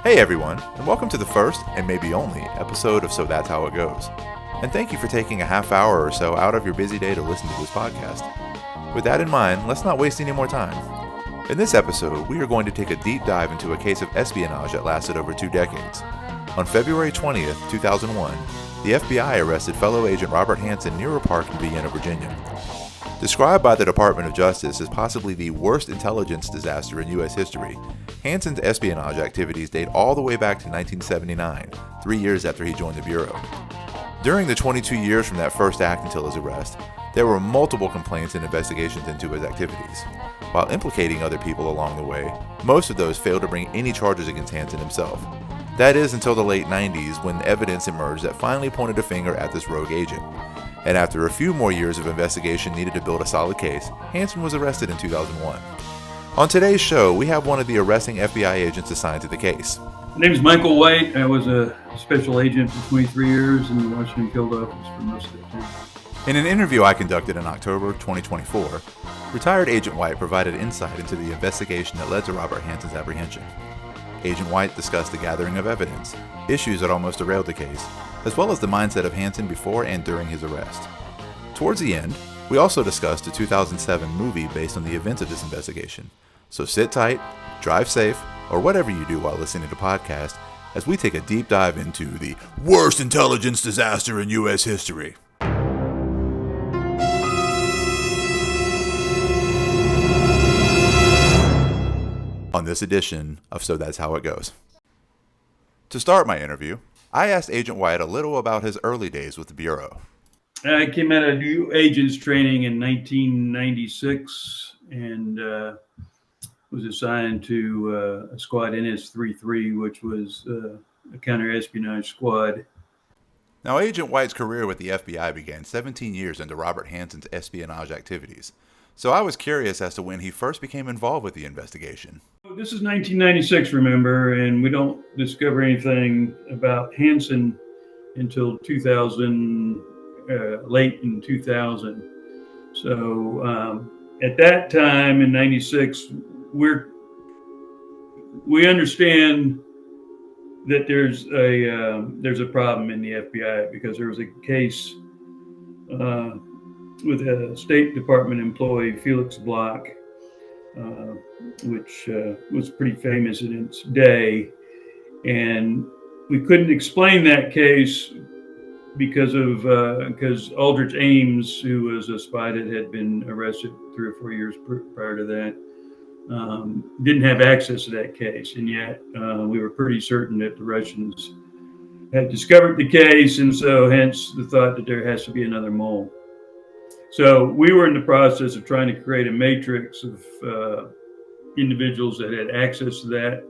Hey everyone, and welcome to the first, and maybe only, episode of So That's How It Goes. And thank you for taking a half hour or so out of your busy day to listen to this podcast. With that in mind, let's not waste any more time. In this episode, we are going to take a deep dive into a case of espionage that lasted over 2 decades. On February 20th, 2001, the FBI arrested fellow agent Robert Hanssen near a park in Vienna, Virginia. Described by the Department of Justice as possibly the worst intelligence disaster in U.S. history, Hanssen's espionage activities date all the way back to 1979, 3 years after he joined the Bureau. During the 22 years from that first act until his arrest, there were multiple complaints and investigations into his activities. While implicating other people along the way, most of those failed to bring any charges against Hanssen himself. That is until the late 90s when evidence emerged that finally pointed a finger at this rogue agent. And after a few more years of investigation needed to build a solid case, Hanssen was arrested in 2001. On today's show, we have one of the arresting FBI agents assigned to the case. My name is Michael White. I was a special agent for 23 years in the Washington field office for most of the time. In an interview I conducted in October 2024, retired Agent White provided insight into the investigation that led to Robert Hanssen's apprehension. Agent White discussed the gathering of evidence, issues that almost derailed the case, as well as the mindset of Hanssen before and during his arrest. Towards the end, we also discussed a 2007 movie based on the events of this investigation. So sit tight, drive safe, or whatever you do while listening to the podcast as we take a deep dive into the worst intelligence disaster in U.S. history. On this edition of So That's How It Goes. To start my interview, I asked Agent White a little about his early days with the Bureau. I came out of new agents training in 1996 and was assigned to a squad NS-33, which was a counter-espionage squad. Now, Agent White's career with the FBI began 17 years into Robert Hanssen's espionage activities. So I was curious as to when he first became involved with the investigation. This is 1996, remember, and we don't discover anything about Hanssen until 2000, late in 2000. So at that time in 96, we understand that there's a problem in the FBI because there was a case with a State Department employee, Felix Bloch, which was pretty famous in its day. And we couldn't explain that case because Aldrich Ames, who was a spy that had been arrested 3 or 4 years prior to that, didn't have access to that case. And yet we were pretty certain that the Russians had discovered the case, and so hence the thought that there has to be another mole. So we were in the process of trying to create a matrix of individuals that had access to that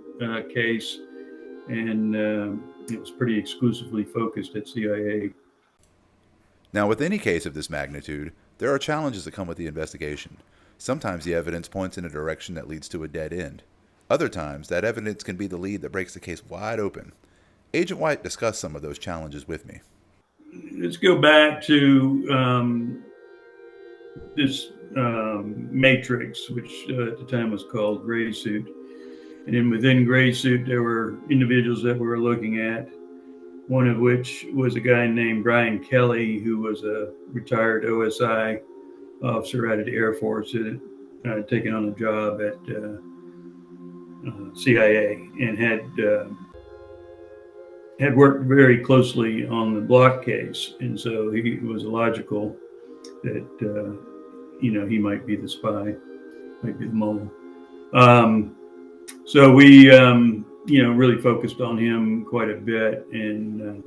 case, and it was pretty exclusively focused at CIA. Now, with any case of this magnitude, there are challenges that come with the investigation. Sometimes the evidence points in a direction that leads to a dead end. Other times, that evidence can be the lead that breaks the case wide open. Agent White discussed some of those challenges with me. Let's go back to this matrix, which at the time was called Gray Suit. And then within Gray Suit, there were individuals that we were looking at, one of which was a guy named Brian Kelly, who was a retired OSI officer out of the Air Force that had taken on a job at CIA and had worked very closely on the Bloch case. And so it was logical that he might be the spy, might be the mole. So we really focused on him quite a bit, and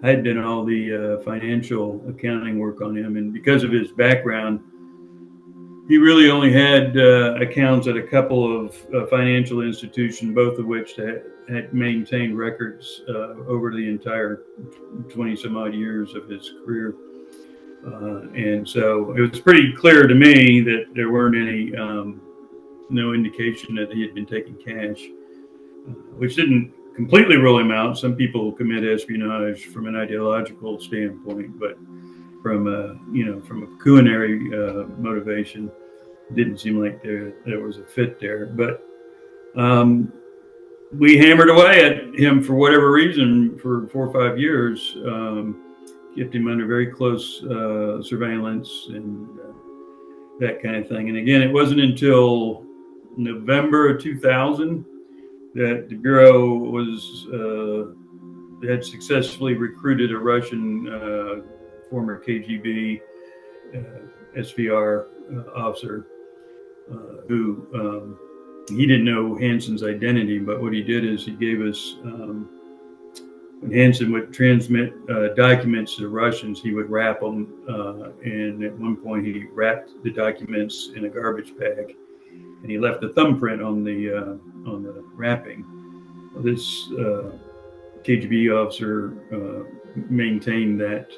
I had done all the financial accounting work on him, and because of his background, he really only had accounts at a couple of financial institutions, both of which had maintained records over the entire 20 some odd years of his career. And so it was pretty clear to me that there weren't any, no indication that he had been taking cash, which didn't completely rule him out. Some people commit espionage from an ideological standpoint, but from a pecuniary motivation, it didn't seem like there was a fit there. But we hammered away at him for whatever reason for 4 or 5 years. Kept him under very close surveillance and that kind of thing. And again, it wasn't until November of 2000 that the Bureau had successfully recruited a Russian former KGB SVR officer who he didn't know Hanssen's identity, but what he did is he gave us, when Hanssen would transmit documents to the Russians, he would wrap them. And at one point, he wrapped the documents in a garbage bag, and he left a thumbprint on the wrapping. This KGB officer maintained that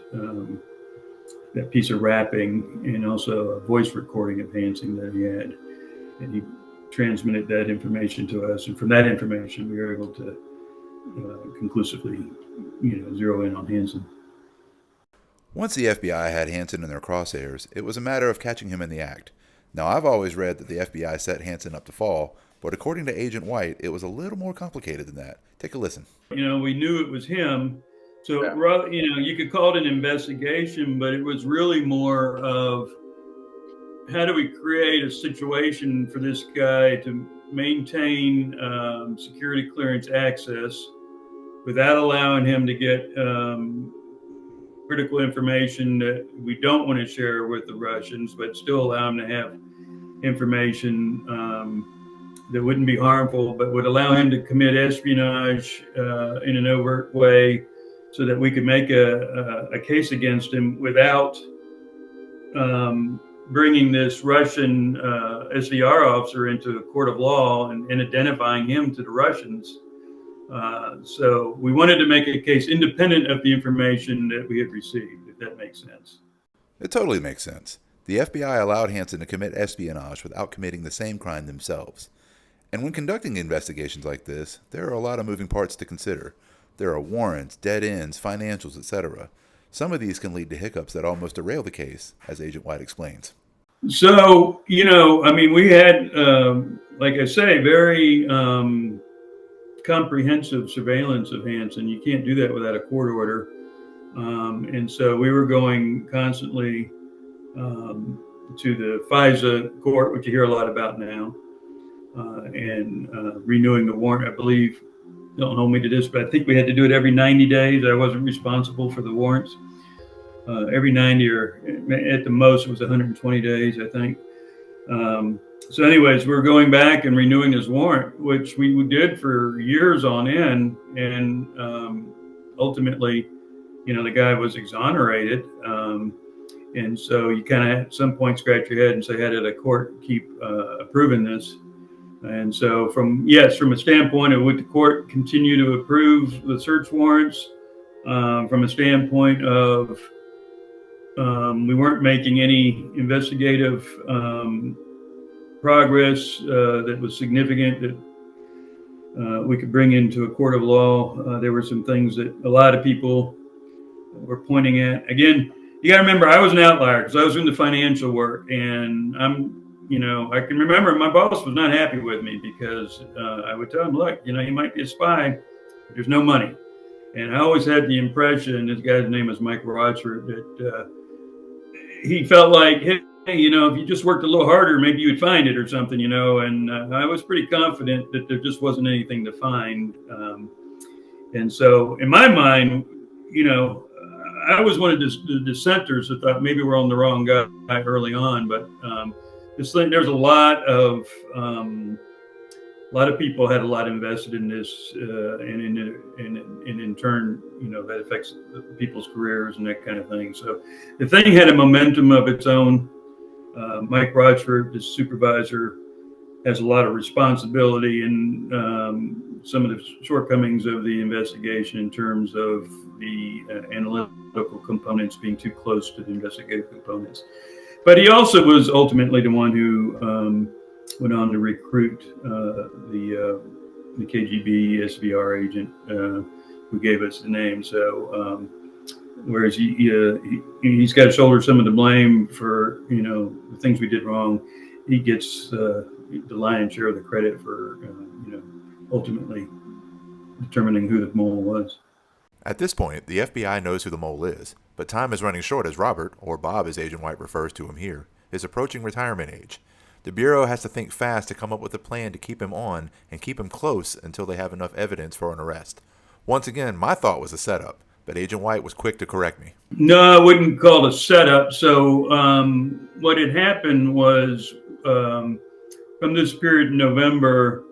piece of wrapping and also a voice recording of Hanssen that he had, and he transmitted that information to us. And from that information, we were able to conclusively, zero in on Hanssen. Once the FBI had Hanssen in their crosshairs, it was a matter of catching him in the act. Now, I've always read that the FBI set Hanssen up to fall, but according to Agent White, it was a little more complicated than that. Take a listen. We knew it was him. So, you could call it an investigation, but it was really more of how do we create a situation for this guy to maintain security clearance access without allowing him to get critical information that we don't want to share with the Russians, but still allow him to have information that wouldn't be harmful, but would allow him to commit espionage in an overt way so that we could make a case against him without bringing this Russian SVR officer into a court of law and identifying him to the Russians. So we wanted to make a case independent of the information that we had received, if that makes sense. It totally makes sense. The FBI allowed Hanssen to commit espionage without committing the same crime themselves. And when conducting investigations like this, there are a lot of moving parts to consider. There are warrants, dead ends, financials, etc. Some of these can lead to hiccups that almost derail the case, as Agent White explains. So, we had, like I say, very comprehensive surveillance of Hanssen. You can't do that without a court order. And so we were going constantly to the FISA court, which you hear a lot about now, and renewing the warrant, I believe. Don't hold me to this, but I think we had to do it every 90 days. I wasn't responsible for the warrants. Every 90 or at the most, it was 120 days, I think. So anyways, we're going back and renewing his warrant, which we did for years on end. And ultimately, the guy was exonerated. And so you kind of at some point scratch your head and say, how did a court keep approving this? And so from a standpoint of would the court continue to approve the search warrants, from a standpoint of we weren't making any investigative progress that was significant that we could bring into a court of law. There were some things that a lot of people were pointing at. Again, you got to remember, I was an outlier because I was in the financial work, and I can remember my boss was not happy with me because I would tell him, look, you might be a spy, but there's no money. And I always had the impression, this guy's name is Mike Rochford, that he felt like, hey, if you just worked a little harder, maybe you would find it or something, and I was pretty confident that there just wasn't anything to find. And so in my mind, I was one of the dissenters that thought maybe we're on the wrong guy early on, but there's a lot of people had a lot invested in this, and in turn, that affects people's careers and that kind of thing. So the thing had a momentum of its own. Mike Rochford, the supervisor, has a lot of responsibility in some of the shortcomings of the investigation in terms of the analytical components being too close to the investigative components. But he also was ultimately the one who went on to recruit the KGB SVR agent who gave us the name. So whereas he's got to shoulder some of the blame for the things we did wrong, he gets the lion's share of the credit for ultimately determining who the mole was. At this point, the FBI knows who the mole is, but time is running short as Robert, or Bob as Agent White refers to him here, is approaching retirement age. The Bureau has to think fast to come up with a plan to keep him on and keep him close until they have enough evidence for an arrest. Once again, my thought was a setup, but Agent White was quick to correct me. No, I wouldn't call it a setup. So what had happened was from this period in November,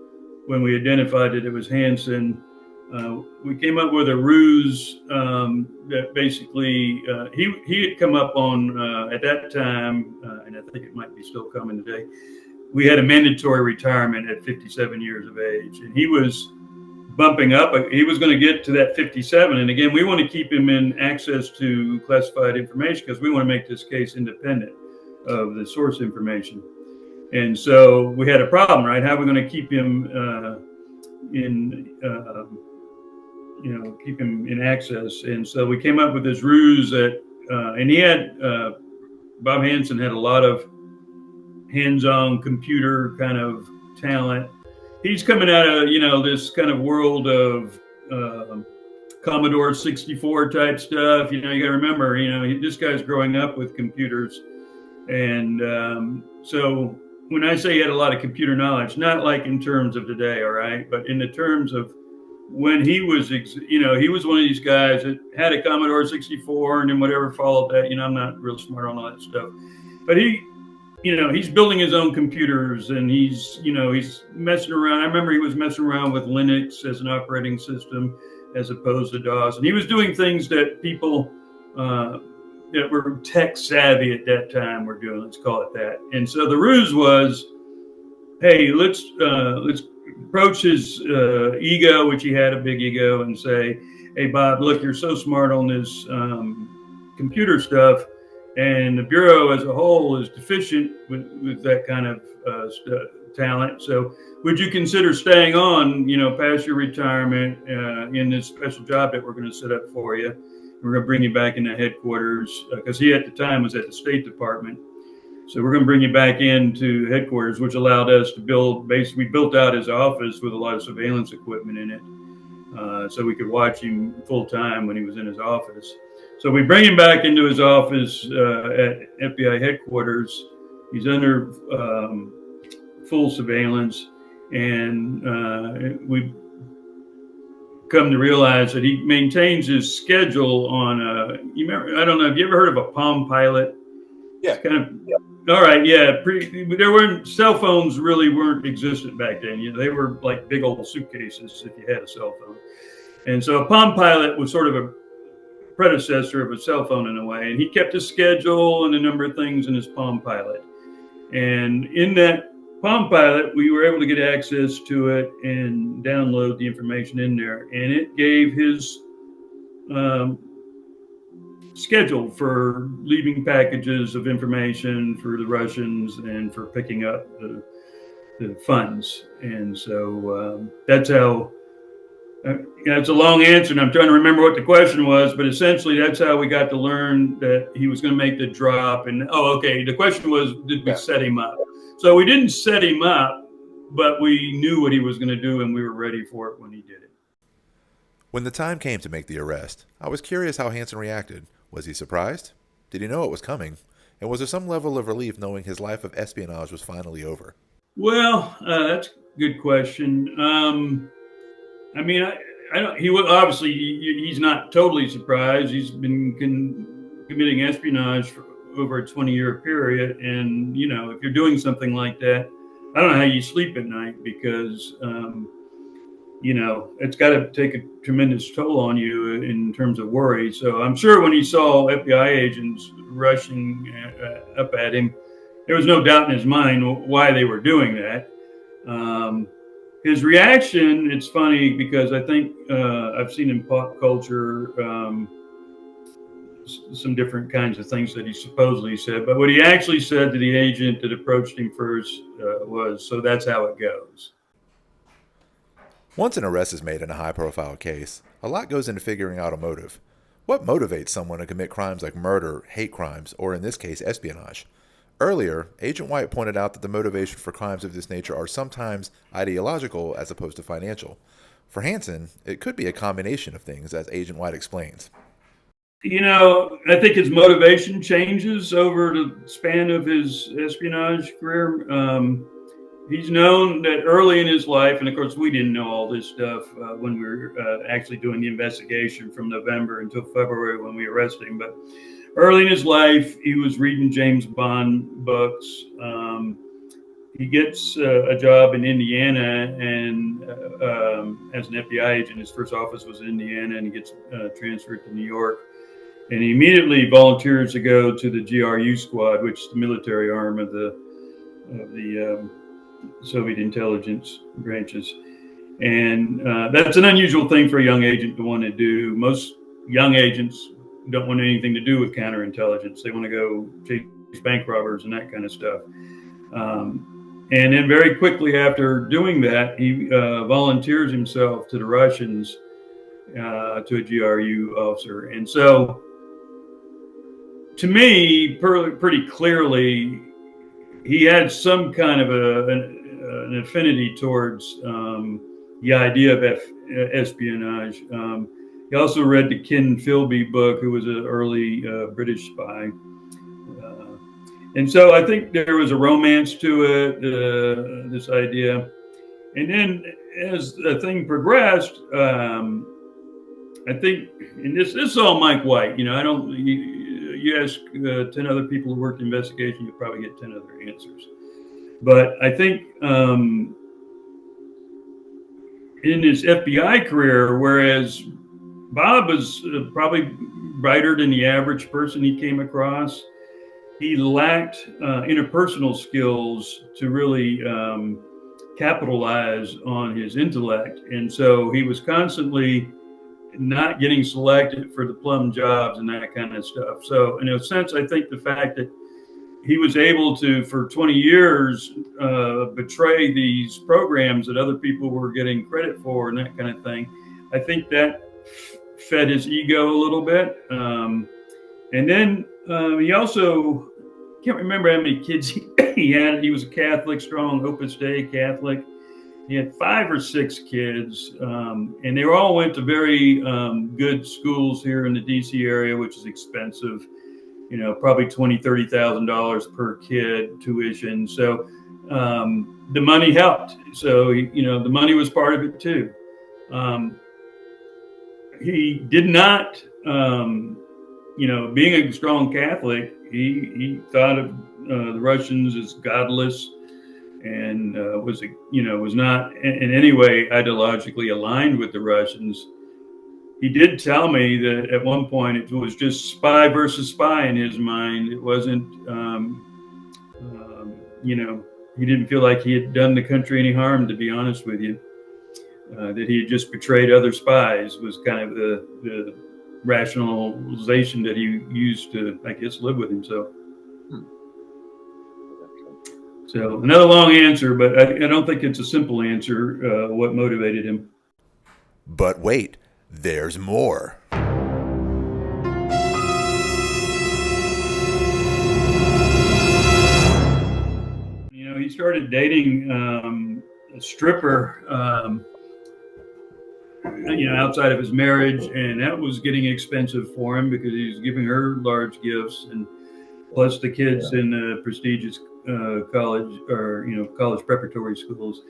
when we identified that it was Hanssen, we came up with a ruse that basically he had come up on at that time, and I think it might be still coming today. We had a mandatory retirement at 57 years of age, and he was bumping up. He was going to get to that 57, and again, we want to keep him in access to classified information because we want to make this case independent of the source information. And so we had a problem, right? How are we going to keep him keep him in access? And so we came up with this ruse that, and he had, Bob Hanssen had a lot of hands-on computer kind of talent. He's coming out of, this kind of world of Commodore 64 type stuff. You got to remember, this guy's growing up with computers. And so when I say he had a lot of computer knowledge, not like in terms of today, all right, but in the terms of when he was, he was one of these guys that had a Commodore 64 and then whatever followed that. I'm not real smart on all that stuff, but he's building his own computers and he's messing around. I remember he was messing around with Linux as an operating system as opposed to DOS. And he was doing things that people that were tech savvy at that time were doing, let's call it that. And so the ruse was, hey, let's approach his ego, which he had a big ego, and say, hey, Bob, look, you're so smart on this computer stuff. And the Bureau as a whole is deficient with that kind of talent. So would you consider staying on, past your retirement in this special job that we're going to set up for you? We're going to bring you back into headquarters because he at the time was at the State Department. So we're going to bring you back into headquarters, which allowed us to we built out his office with a lot of surveillance equipment in it. So we could watch him full time when he was in his office. So we bring him back into his office at FBI headquarters. He's under full surveillance, and we come to realize that he maintains his schedule on I don't know, have you ever heard of a Palm Pilot? Yeah. It's kind of, yeah. All right, yeah. There weren't, cell phones really weren't existent back then. They were like big old suitcases if you had a cell phone. And so a Palm Pilot was sort of a predecessor of a cell phone in a way, and he kept a schedule and a number of things in his Palm Pilot. And in that Palm Pilot, we were able to get access to it and download the information in there, and it gave his schedule for leaving packages of information for the Russians and for picking up the funds. And so that's how. It's a long answer, and I'm trying to remember what the question was, but essentially that's how we got to learn that he was going to make the drop. And the question was, did we set him up? So we didn't set him up, but we knew what he was going to do, and we were ready for it when he did it. When the time came to make the arrest, I was curious how Hanssen reacted. Was he surprised? Did he know it was coming? And was there some level of relief knowing his life of espionage was finally over? Well, that's a good question. I mean, I don't. He was obviously he's not totally surprised. He's been committing espionage for over a 20-year period, and if you're doing something like that, I don't know how you sleep at night because it's got to take a tremendous toll on you in terms of worry. So I'm sure when he saw FBI agents rushing up at him, there was no doubt in his mind why they were doing that. His reaction, it's funny because I think I've seen in pop culture some different kinds of things that he supposedly said. But what he actually said to the agent that approached him first was, so that's how it goes. Once an arrest is made in a high-profile case, a lot goes into figuring out a motive. What motivates someone to commit crimes like murder, hate crimes, or in this case, espionage? Earlier, Agent White pointed out that the motivation for crimes of this nature are sometimes ideological as opposed to financial. For Hanssen, it could be a combination of things, as Agent White explains. I think his motivation changes over the span of his espionage career. He's known that early in his life, and of course, we didn't know all this stuff when we were actually doing the investigation from November until February when we arrested him. But early in his life, he was reading James Bond books. He gets a job in Indiana, and as an FBI agent, his first office was in Indiana, and he gets transferred to New York. And he immediately volunteers to go to the GRU squad, which is the military arm of the Soviet intelligence branches. And that's an unusual thing for a young agent to want to do. Most young agents don't want anything to do with counterintelligence. They want to go chase bank robbers and that kind of stuff. And then very quickly after doing that, he volunteers himself to the Russians, to a GRU officer. And so, to me, pretty clearly, he had some kind of an affinity towards the idea of espionage. He also read the Ken Philby book, who was an early British spy. And so I think there was a romance to it, this idea. And then as the thing progressed, I think, and this is all Mike White, I don't, you ask 10 other people who worked in investigation, you'll probably get 10 other answers. But I think in his FBI career, whereas Bob was probably brighter than the average person he came across, he lacked interpersonal skills to really capitalize on his intellect. And so he was constantly not getting selected for the plum jobs and that kind of stuff. So in a sense, I think the fact that he was able to, for 20 years, betray these programs that other people were getting credit for and that kind of thing, I think that fed his ego a little bit. And then he also, can't remember how many kids he had. He was a Catholic, strong Opus Dei Catholic. He had 5 or 6 kids, and they all went to very good schools here in the DC area, which is expensive, probably $20,000, $30,000 per kid tuition. So the money helped. So, the money was part of it too. He did not, being a strong Catholic, he thought of the Russians as godless, and was not in any way ideologically aligned with the Russians. He did tell me that at one point it was just spy versus spy in his mind. It wasn't, he didn't feel like he had done the country any harm, to be honest with you. That he had just betrayed other spies was kind of the rationalization that he used to, I guess, live with himself. So another long answer, but I don't think it's a simple answer, what motivated him. But wait, there's more. He started dating a stripper, outside of his marriage, and that was getting expensive for him because he was giving her large gifts, and plus the kids in the prestigious college or college preparatory schools.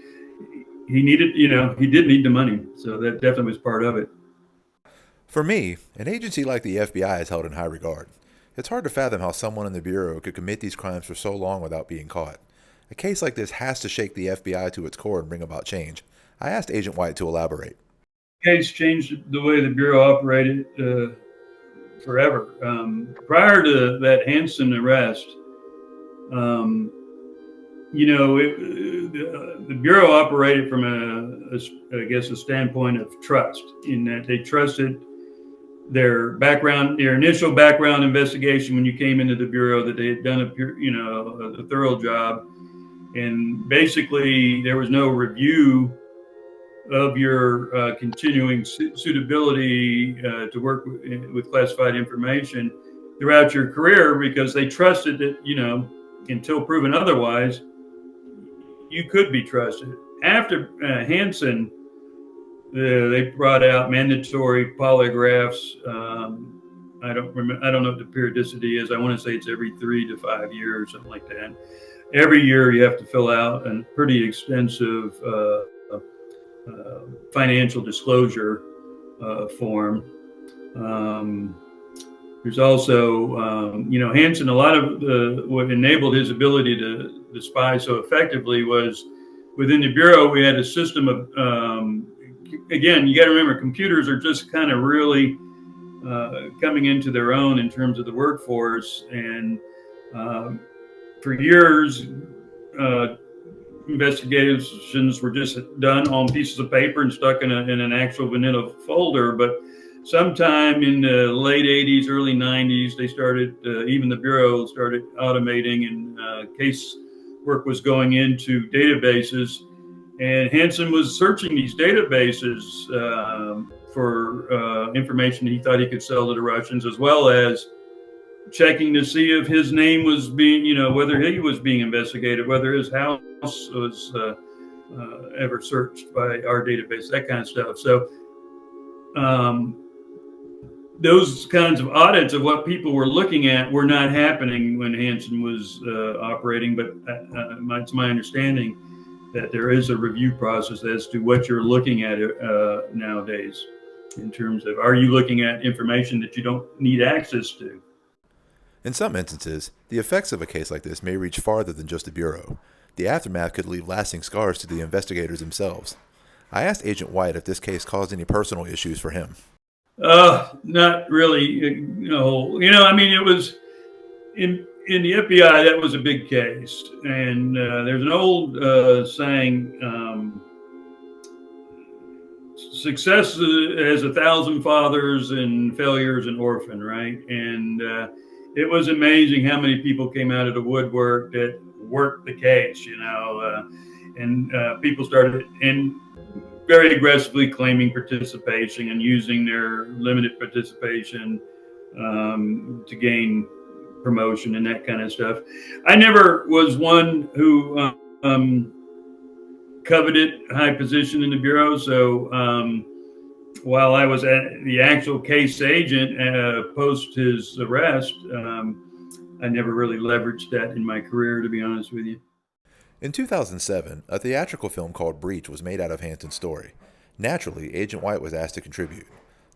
He needed, he did need the money, so that definitely was part of it. For me, an agency like the FBI is held in high regard. It's hard to fathom how someone in the Bureau could commit these crimes for so long without being caught. A case like this has to shake the FBI to its core and bring about change. I asked Agent White to elaborate. The case changed the way the Bureau operated forever. Prior to that Hanssen arrest, the Bureau operated from a standpoint of trust, in that they trusted their initial background investigation when you came into the Bureau, that they had done a thorough job. And basically there was no review of your continuing suitability to work with classified information throughout your career, because they trusted that, until proven otherwise, you could be trusted. After Hanssen, They brought out mandatory polygraphs. I don't remember. I don't know what the periodicity is. I want to say it's every 3 to 5 years, something like that. Every year you have to fill out a pretty extensive financial disclosure form. Um, there's also, Hanssen. A lot of what enabled his ability to spy so effectively was within the bureau. We had a system of, again, you got to remember, computers are just kind of really coming into their own in terms of the workforce, and for years, investigations were just done on pieces of paper and stuck in an actual vanilla folder. But sometime in the late 80s, early 90s, they started, even the Bureau started automating, and case work was going into databases. And Hanssen was searching these databases for information he thought he could sell to the Russians, as well as checking to see if his name was being, whether he was being investigated, whether his house was ever searched by our database, that kind of stuff. So those kinds of audits of what people were looking at were not happening when Hanssen was operating. But it's my understanding that there is a review process as to what you're looking at nowadays, in terms of, are you looking at information that you don't need access to? In some instances, the effects of a case like this may reach farther than just the Bureau. The aftermath could leave lasting scars to the investigators themselves. I asked Agent White if this case caused any personal issues for him. Not really. I mean, it was in the FBI, that was a big case. And there's an old saying, success has 1,000 fathers and failure is an orphan, right? And it was amazing how many people came out of the woodwork that worked the case, and people started very aggressively claiming participation and using their limited participation to gain promotion and that kind of stuff. I never was one who coveted high position in the Bureau. So while I was the actual case agent post his arrest, I never really leveraged that in my career, to be honest with you. In 2007, a theatrical film called Breach was made out of Hanson's story. Naturally, Agent White was asked to contribute.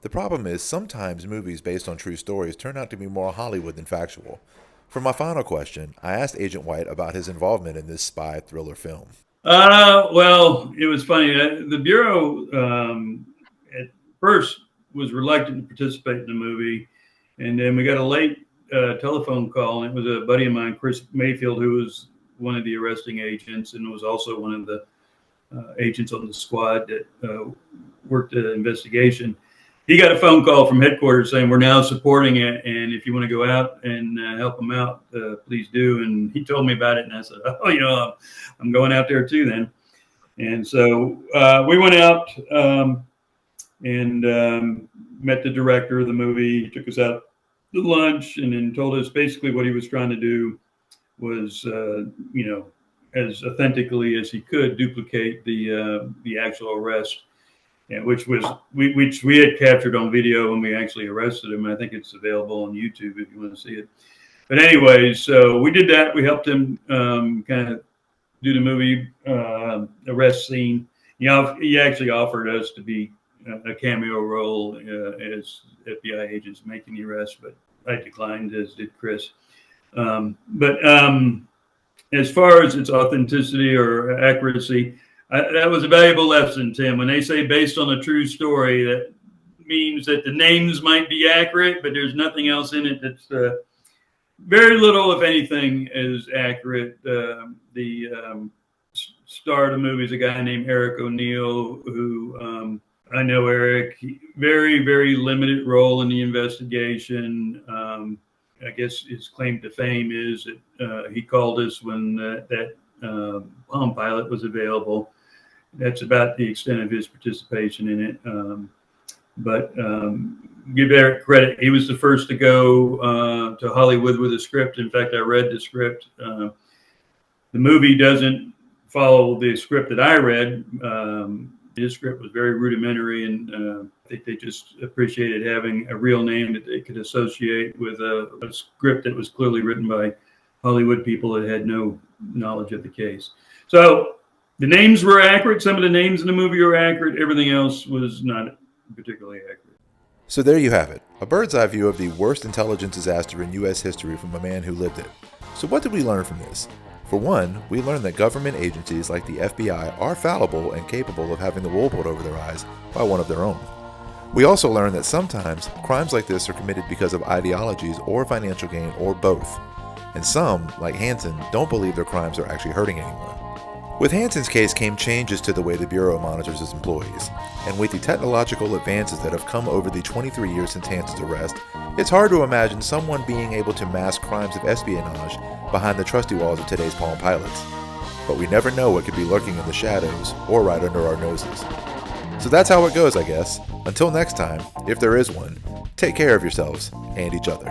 The problem is, sometimes movies based on true stories turn out to be more Hollywood than factual. For my final question, I asked Agent White about his involvement in this spy thriller film. Well, it was funny. The Bureau at first was reluctant to participate in the movie. And then we got a late telephone call, and it was a buddy of mine, Chris Mayfield, who was one of the arresting agents and was also one of the agents on the squad that worked the investigation. He got a phone call from headquarters saying, we're now supporting it, and if you want to go out and help them out, please do. And he told me about it, and I said, I'm going out there too then. And so we went out and met the director of the movie. He took us out to lunch and then told us basically what he was trying to do was, as authentically as he could, duplicate the actual arrest. Yeah, which we had captured on video when we actually arrested him. I think it's available on YouTube if you want to see it. But anyways, so we did that. We helped him kind of do the movie arrest scene. He actually offered us to be a cameo role as FBI agents making the arrest, but I declined, as did Chris. But as far as its authenticity or accuracy, that was a valuable lesson, Tim. When they say based on a true story, that means that the names might be accurate, but there's nothing else in it that's very little, if anything, is accurate. The star of the movie is a guy named Eric O'Neill, who I know Eric. Very, very limited role in the investigation. I guess his claim to fame is that he called us when that Palm Pilot was available. That's about the extent of his participation in it. But give Eric credit. He was the first to go to Hollywood with a script. In fact, I read the script. The movie doesn't follow the script that I read, His script was very rudimentary, and I think they just appreciated having a real name that they could associate with a script that was clearly written by Hollywood people that had no knowledge of the case. So the names were accurate. Some of the names in the movie were accurate. Everything else was not particularly accurate. So there you have it, a bird's eye view of the worst intelligence disaster in U.S. history from a man who lived it. So what did we learn from this? For one, we learned that government agencies like the FBI are fallible and capable of having the wool pulled over their eyes by one of their own. We also learned that sometimes crimes like this are committed because of ideologies or financial gain or both. And some, like Hanssen, don't believe their crimes are actually hurting anyone. With Hanssen's case came changes to the way the Bureau monitors its employees, and with the technological advances that have come over the 23 years since Hanssen's arrest, it's hard to imagine someone being able to mask crimes of espionage behind the trusty walls of today's Palm Pilots. But we never know what could be lurking in the shadows or right under our noses. So that's how it goes, I guess. Until next time, if there is one, take care of yourselves and each other.